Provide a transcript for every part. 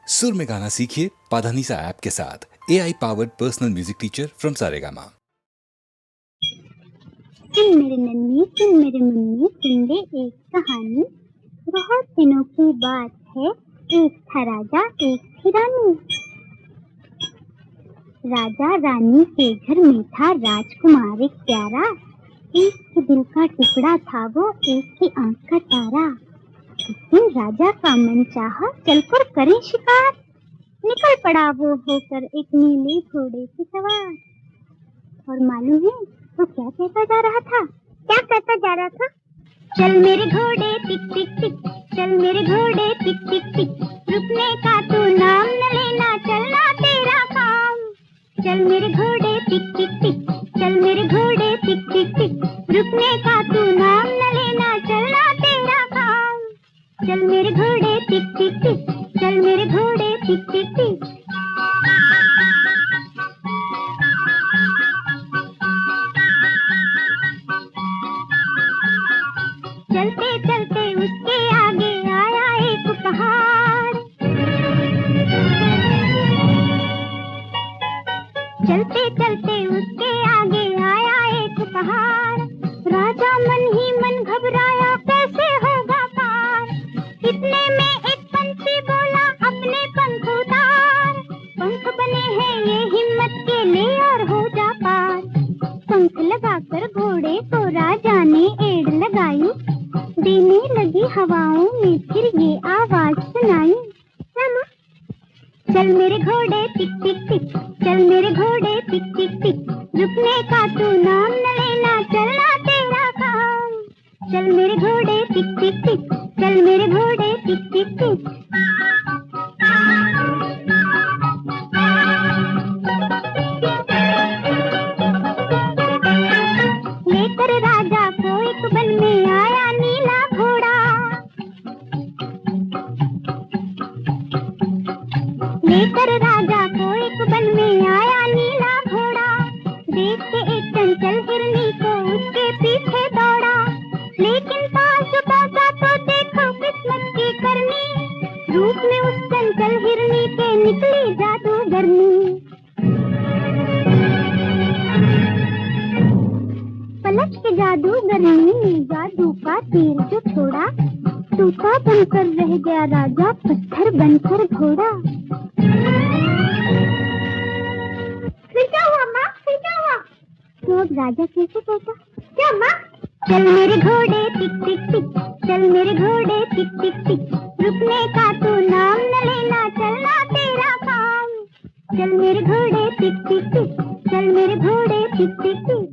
सुर में गाना सीखिए पाधानीसा ऐप के साथ। AI powered personal music teacher from Saregama. सुन मेरे नन्ही, सुन मेरे मुन्नी, सुन ले एक कहानी। बहुत दिनों की बात है, एक था राजा एक थी रानी। राजा रानी के घर में था राजकुमार एक प्यारा। एक के दिल का टुकड़ा था वो, एक की आंख का तारा। एक दिन राजा का मन चाहा, चलकर करें शिकार। निकल पड़ा वो होकर एक नीले घोड़े पे सवार। और मालूम है वो क्या कहता जा रहा था? क्या कहता जा रहा था? चल मेरे घोड़े टिक टिक टिक, चल मेरे घोड़े टिक टिक टिक, रुकने का तू नाम न लेना, चलना तेरा काम। चल मेरे घोड़े टिक टिक टिक, चल मेरे घोड़े टिक टिक टिक, रुकने का तू नाम न लेना, चलना तेरा काम। चल मेरे घोड़े टिक टिक टिक, चल मेरे घोड़े टिक टिक टिक। चलते चलते उसके आगे आया एक पहाड़। चलते चलते उसके आगे आया एक पहाड़। राजा मन ही मन घबराया, कैसे होगा पार। इतने में एक पंछी बोला, अपने पंख उतार। पंख बने हैं ये हिम्मत के, ले और हो जा पार। पंख लगाकर घोड़े को राजा ने एड़ लगाई, देने लगी हवाओं में फिर ये आवाज सुनाई। चल मेरे घोड़े टिक टिक टिक, चल मेरे घोड़े टिक टिक टिक, रुकने का तू नाम न लेना, चलना तेरा काम। चल मेरे घोड़े टिक टिक टिक, चल मेरे घोड़े टिक टिक टिक। लेकर राजा को एक वन में आया नीला घोड़ा। लेकर राजा को एक वन में आया नीला घोड़ा। देख के एक चंचल हिरनी को उसके पीछे दौड़ा। लेकिन पास पहुंचा तो देखो किस्मत की करनी, रूप में उस चंचल हिरनी के निकली जादूगरनी। पलट के जादूगरनी ने जादू का तीर जो छोड़ा, टूटा बनकर रह गया राजा, पत्थर बनकर घोड़ा। फिर क्या हुआ माँ? फिर क्या हुआ? तो अब राजा कैसे कहता? क्या माँ? चल मेरे घोड़े टिक टिक टिक, चल मेरे घोड़े टिक टिक टिक, रुकने का तू नाम न लेना, चलना तेरा काम। चल मेरे घोड़े टिक टिक टिक, चल मेरे घोड़े टिक टिक टिक।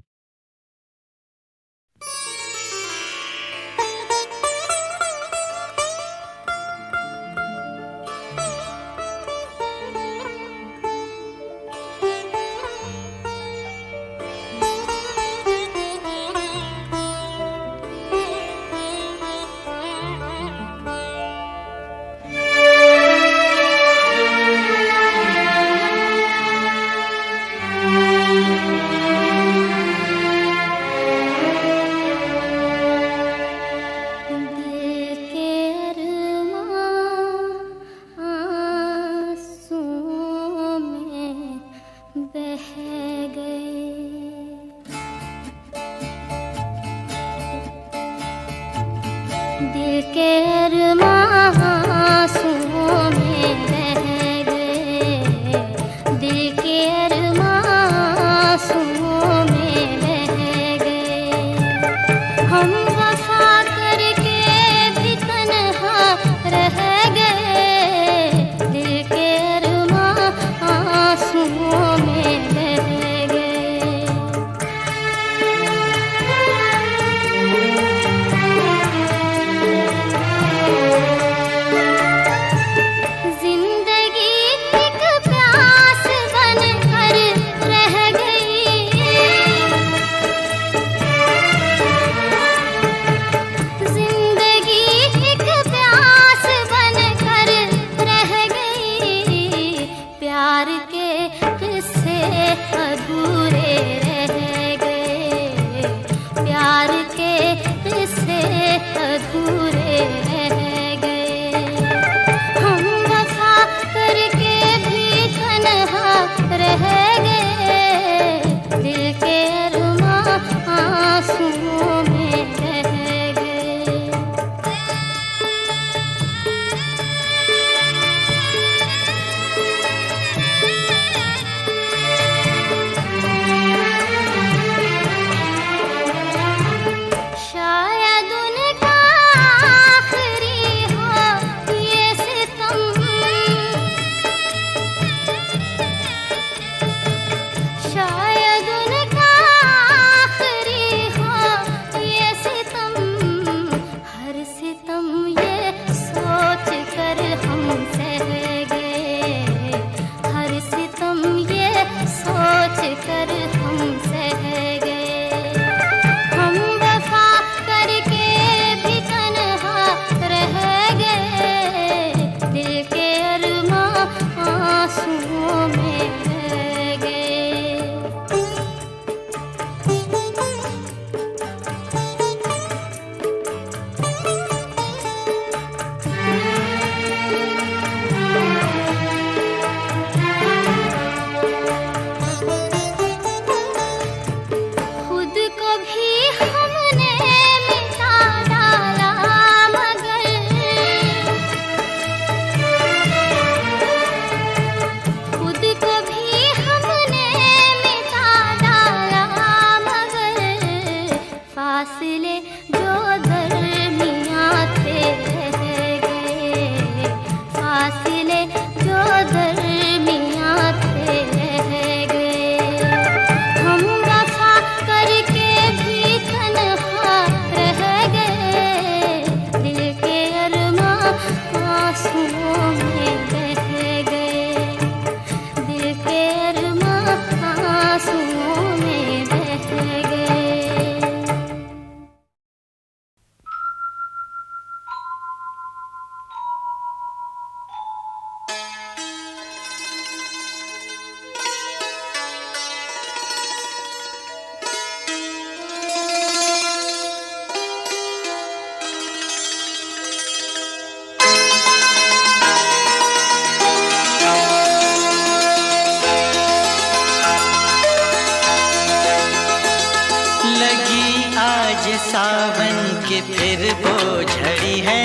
सावन की फिर वो झड़ी है,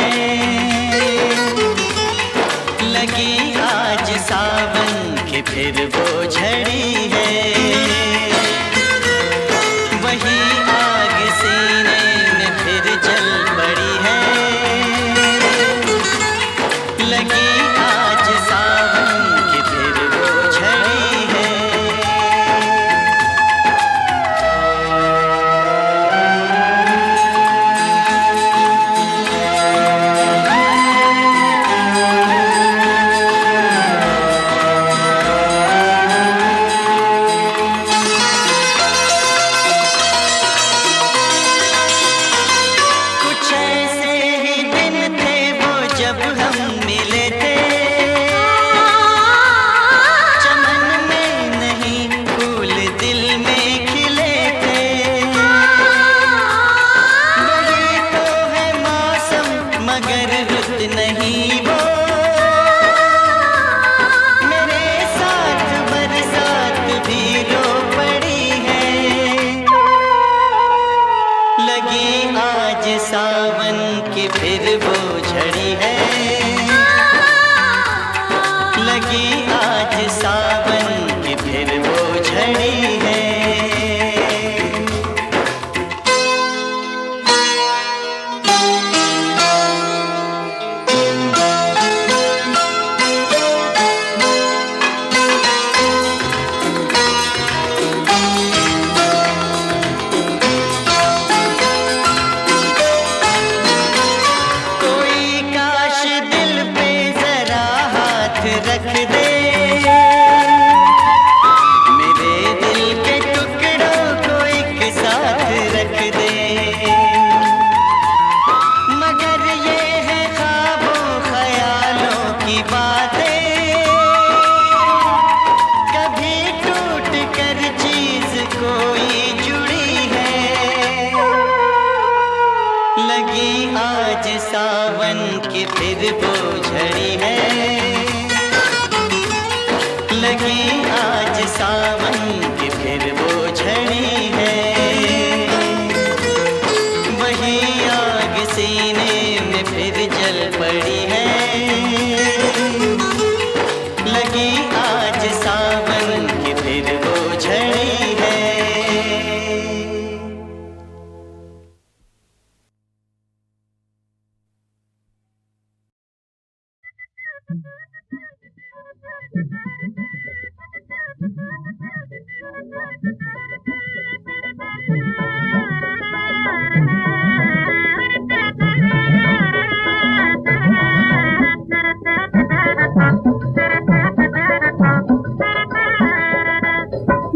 लगी आज सावन की फिर वो झड़ी है। वही आग सीने में फिर जल पड़ी है, लगी आज सावन की फिर वो झड़ी है। सावन की फिर वो झड़ी है, लगी आज सावन की फिर वो झड़ी है। रख दे मेरे दिल के टुकड़ों को एक साथ रख दे, मगर ये है ख्वाबों ख्यालों की बातें, कभी टूट कर चीज कोई जुड़ी है। लगी आज सावन की फिर वो झड़ी है, लगी आज सावन की फिर वो झड़ी है। वही आग सीने में फिर जल पड़ी है, लगी आज सावन की फिर वो झड़ी है।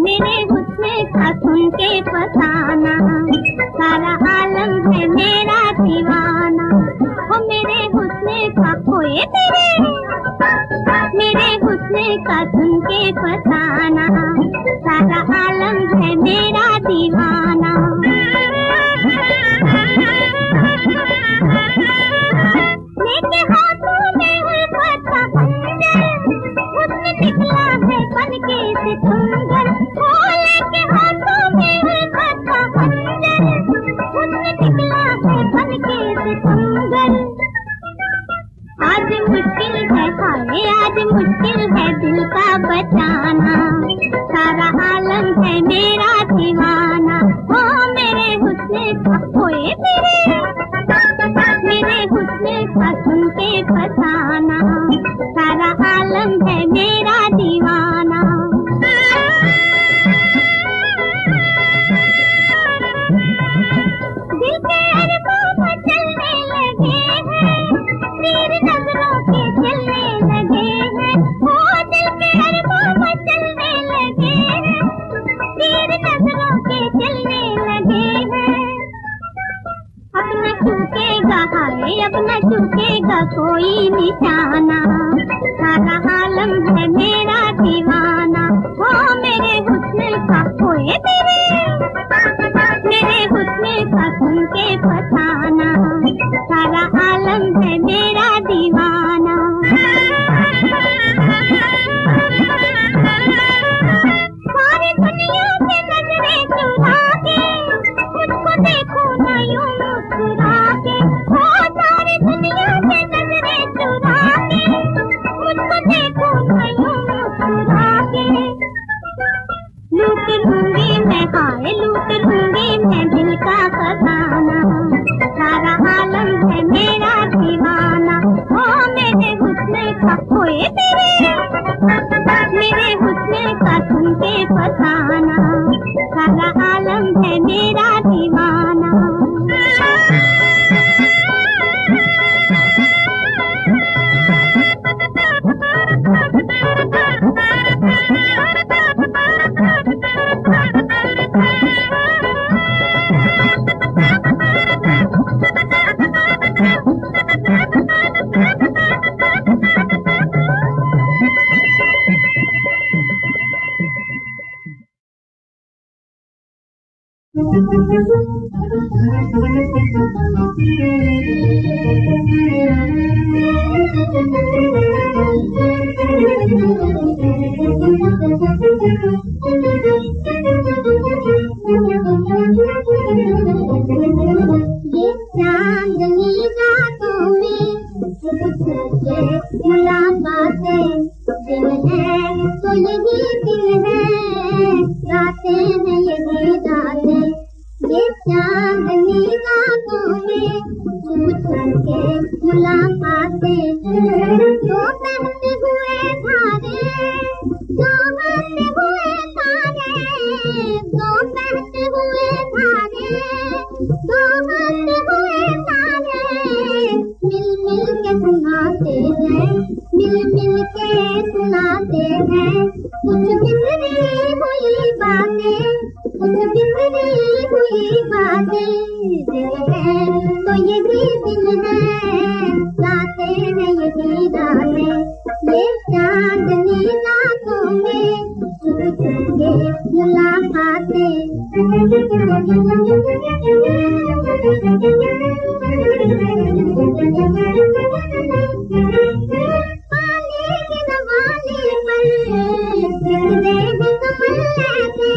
मेरे हुस्न का सुन के फसाना, सारा आलम है मेरा दीवाना। ओ मेरे हुस्न का खोए तेरे, मेरे हुस्न का सुन के फसाना, सारा आलम है मेरा दीवाना। लेके हाथों में उल्फत का खंजर, हुस्न निकला है बनके सितमगर। लेके हाथों में उल्फत का खंजर, हुस्न निकला है बनके सितमगर। आज मुश्किल है हाय, आज मुश्किल है दिल का बचाना, सारा आलम है मेरा दीवाना। ओ मेरे हुस्न का खोए तेरे, मेरे हुस्न का सुन के फसाना, सारा आलम है मेरा दीवाना। दिल के अरबों में चलने लगे हैं, तीर नजरों के चलने लगे हैं। ओ दिल के अरबों में चलने लगे हैं, तीर नजरों के चलने लगे हैं। अब न चूकेगा हाय, अब न चूकेगा कोई निशाना, सारा आलम है मेरा दीवाना। ओ मेरे हुस्न का खोए तेरे, मेरे हुस्न का सुन के फसाना, सारा आलम है मेरा दीवाना। सारी दुनिया से नजरें चुरा के मुझको देखो ना यूं हाय लूट लूंगी मैं दिल का खजाना, सारा आलम है मेरा दीवाना। ओ मेरे हुस्न का खोए तेरे, मेरे हुस्न का सुन के फसाना, सारा आलम है मेरा दीवाना। ये चांदनी रातों में मुलाकातें, दिल है तो यही दिल है, रातें हैं यही रातें। ये चांदनी रातों में मुलाकातें, तो बहते हुए धारे, तो बहते हुए तारे, तो बहते हुए धारे, तो बहते हुए तारे, मिल मिल के सुनाते हैं, मिल मिल के सुनाते हैं, कुछ बिखरी हुई बातें, कुछ बिखरी हुई बातें। दिल है तो यही दिल है, रातें हैं यही रातें। ये चांदनी रातों में ये मुलाकातें। पानी के रवाने पर बिखरे हैं कमल ऐसे,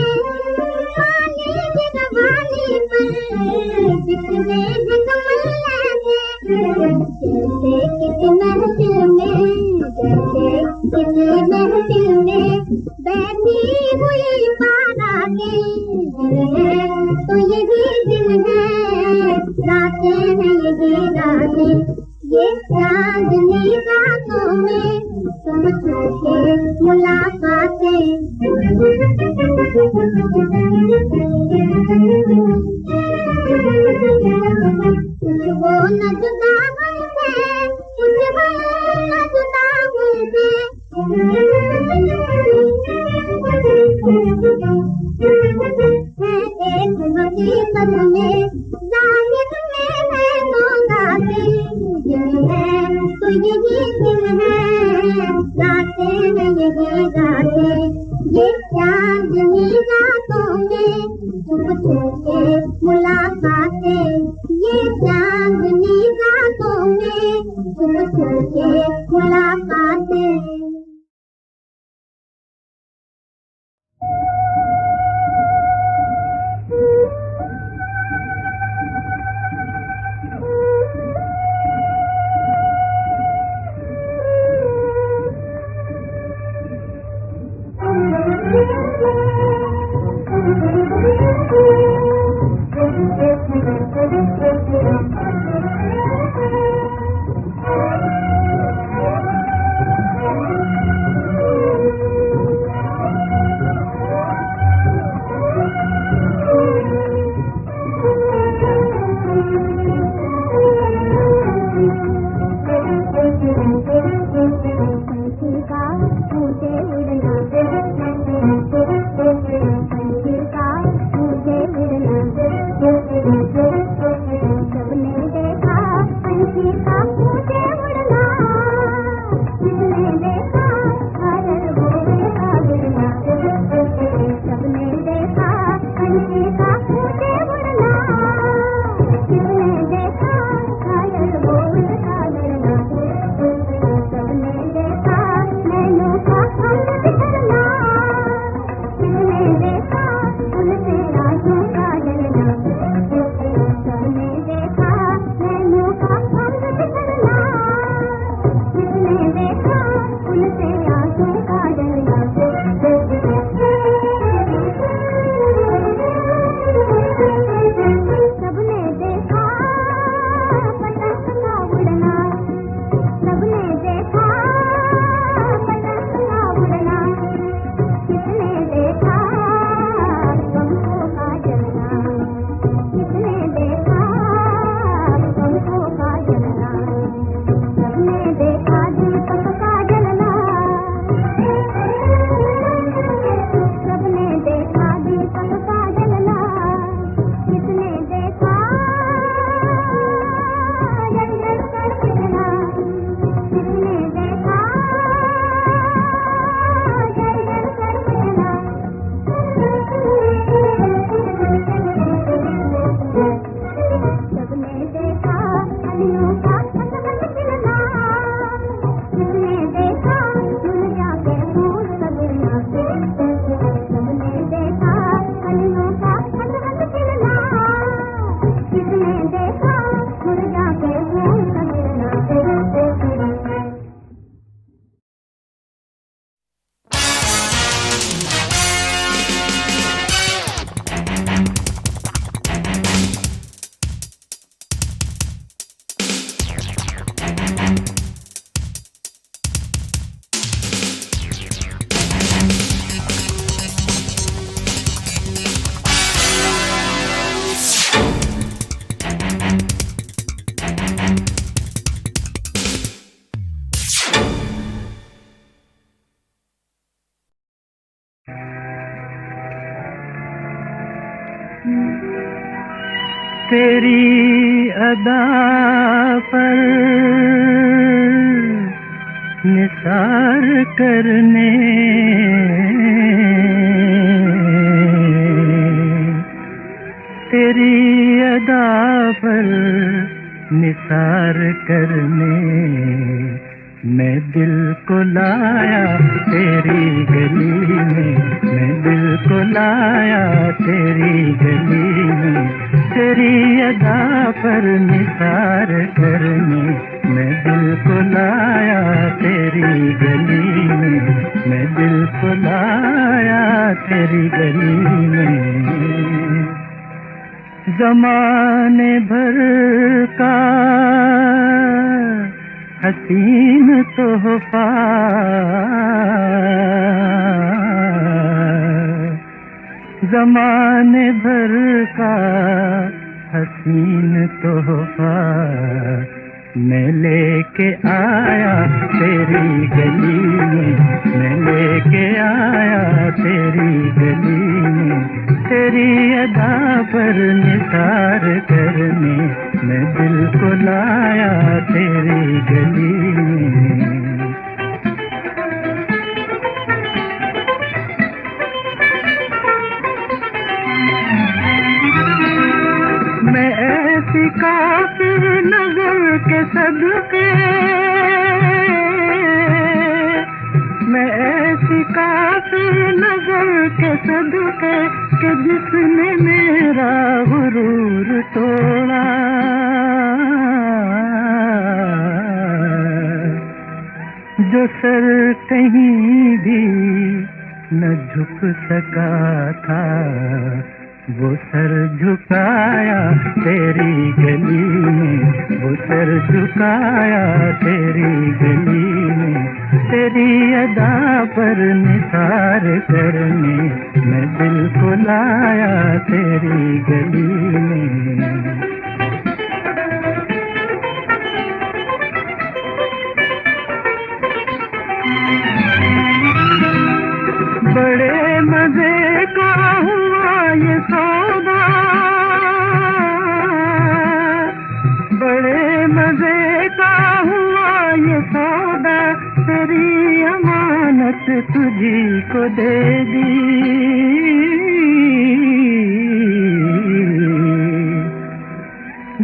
पानी के रवाने पर बिखरे हैं कमल ऐसे। जैसे किसी महफिल में, जैसे किसी महफिल में बैठी हुई बारातें। दिल है तो यही दिल है, रातें हैं यही रातें। ये चांदनी रातों में तुमसे मुलाकातें। कुछ वो न जुदा हमसे, कुछ हम न जुदा उनसे। है एक हकीकत में, जाहिर में है दो रातें। दिल है तो यही दिल है, रातें हैं यही रातें। ये चांदनी रातों में तुमसे मुलाकातें। ये चांदनी रातों में तुमसे मुलाकातें। तेरी अदा पर निसार करने तेरी अदा पर निसार करने मैं दिल को लाया तेरी गली में, मैं दिल को लाया तेरी गली में, तेरी अदा पर निसार करने मैं दिल को लाया तेरी गली में, मैं दिल को लाया तेरी गली में। ज़माने भर का हसीन तोहफा ज़माने भर का हसीन तोहफा मैं लेके आया तेरी गली में, मैं लेके आया तेरी गली में, तेरी अदा पर निसार करने मैं दिल को लाया तेरी गली में। मैं ऐसी काफिर नजर के सदके, मैं ऐसी काफिर नजर के सदके कि जिसने मेरा गुरूर तोड़ा, जो सर कहीं भी न झुक सका था वो सर झुकाया तेरी गली में, वो सर झुकाया तेरी गली में, तेरी अदा पर निसार करने मैं दिल को लाया तेरी गली में। बड़े मजे का हुआ ये सौदा, बड़े मजे का हुआ ये सौदा, तेरी अमानत तुझी को दे दी,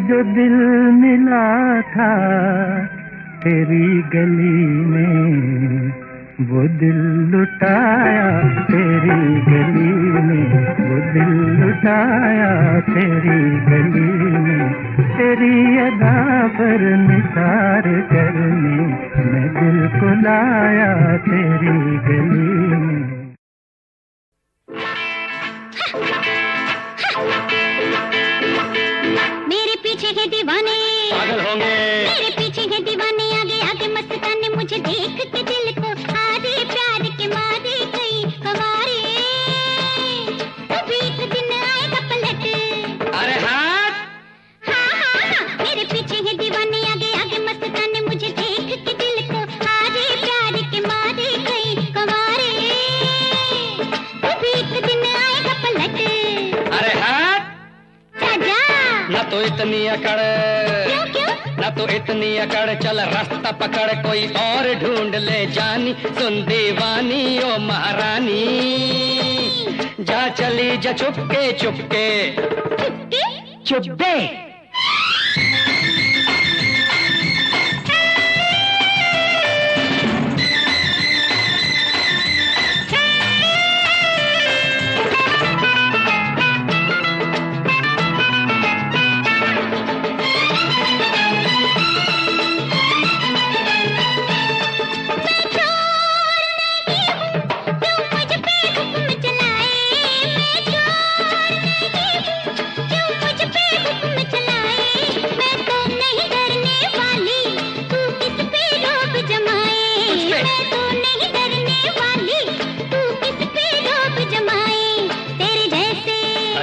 जो दिल मिला था तेरी गली में वो दिल लुटाया तेरी गली में, वो दिल लुटाया तेरी गली में, तेरी अदा पर निसार करने मैं दिल को लाया तेरी गली में। मेरे पीछे है दीवाने पागल होंगे, मेरे पीछे है दीवाने, आगे आगे मस्ताने मुझे देख के दिल को आधे प्यार के मारे गई हमारे, कभी एक दिन आएगा पलट। अरे हाथ हाँ हाँ हाँ, मेरे पीछे है दीवाने, आगे आगे मस्ताने मुझे देख के दिल को आधे प्यार के मारे गई हमारे, कभी एक दिन आएगा पलट। अरे हाथ जा जा ना तो इतनी अकड़, क्यों क्यों ना तो इतनी अकड़, चल रास्ता पकड़ कोई और ढूंढ ले जानी, सुन दीवानी ओ महारानी, जा चली जा चुपके चुपके चुपके चुपके।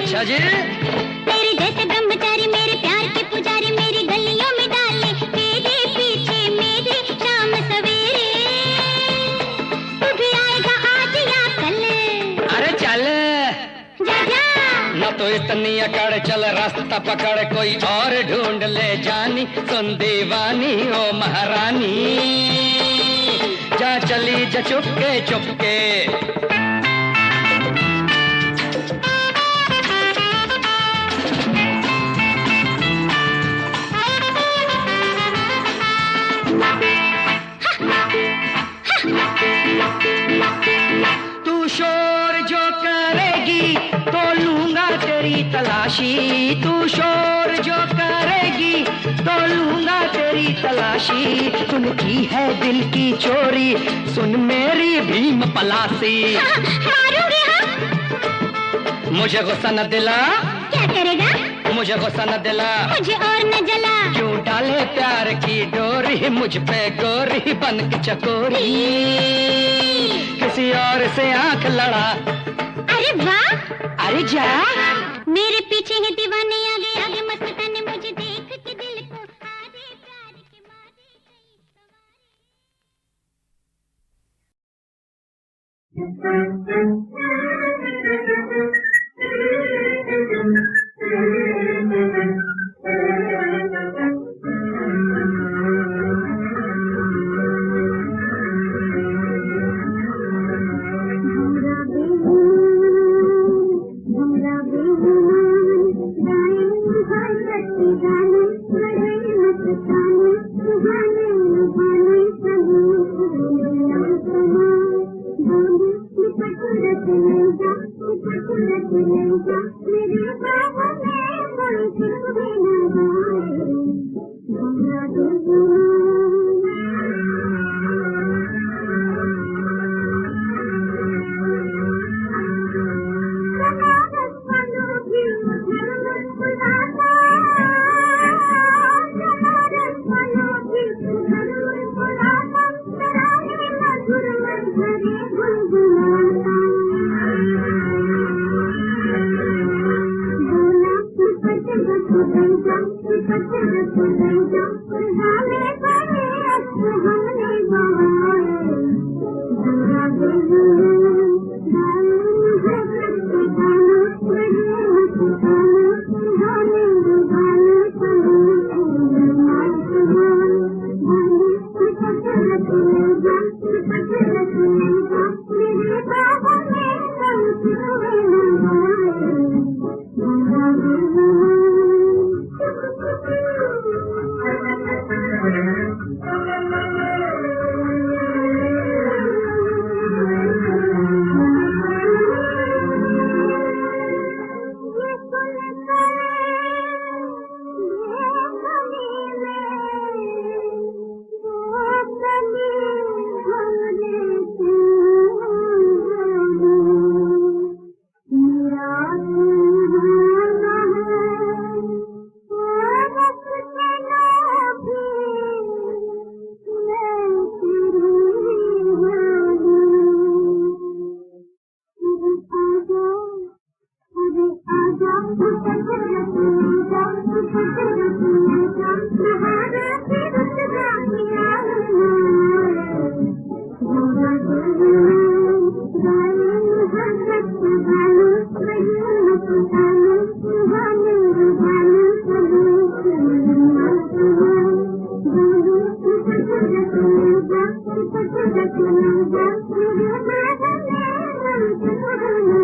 अच्छा जी, तेरे जैसे ब्रह्मचारी मेरे प्यार के पुजारी मेरी गलियों में डाले तेरे पीछे मेरे शाम सवेरे, तू भी आएगा आज या कल। अरे चल जा जा न तो इतनी अकड़ चल रास्ता पकड़ कोई और ढूंढ ले जानी सुन दीवानी ओ महारानी जा चली जा चुपके चुपके तू शोर जो करेगी तो लूंगा तेरी तलाशी तू शोर जो करेगी तो लूंगा तेरी तलाशी सुन की है दिल की चोरी सुन मेरी भीम पलासी मारूंगी हाँ। मुझे गुस्सा न दिला क्या करेगा मुझे गुस्सा न दिला मुझे और न जला क्यों डाले प्यार की डोरी मुझ पे गोरी बन के चकोरी किसी और से आंख लड़ा अरे वाह अरे जा मेरे पीछे है दीवाने आगे आगे मस्ताने मुझे देख के दिल को हारे प्यार के मारे Thank you.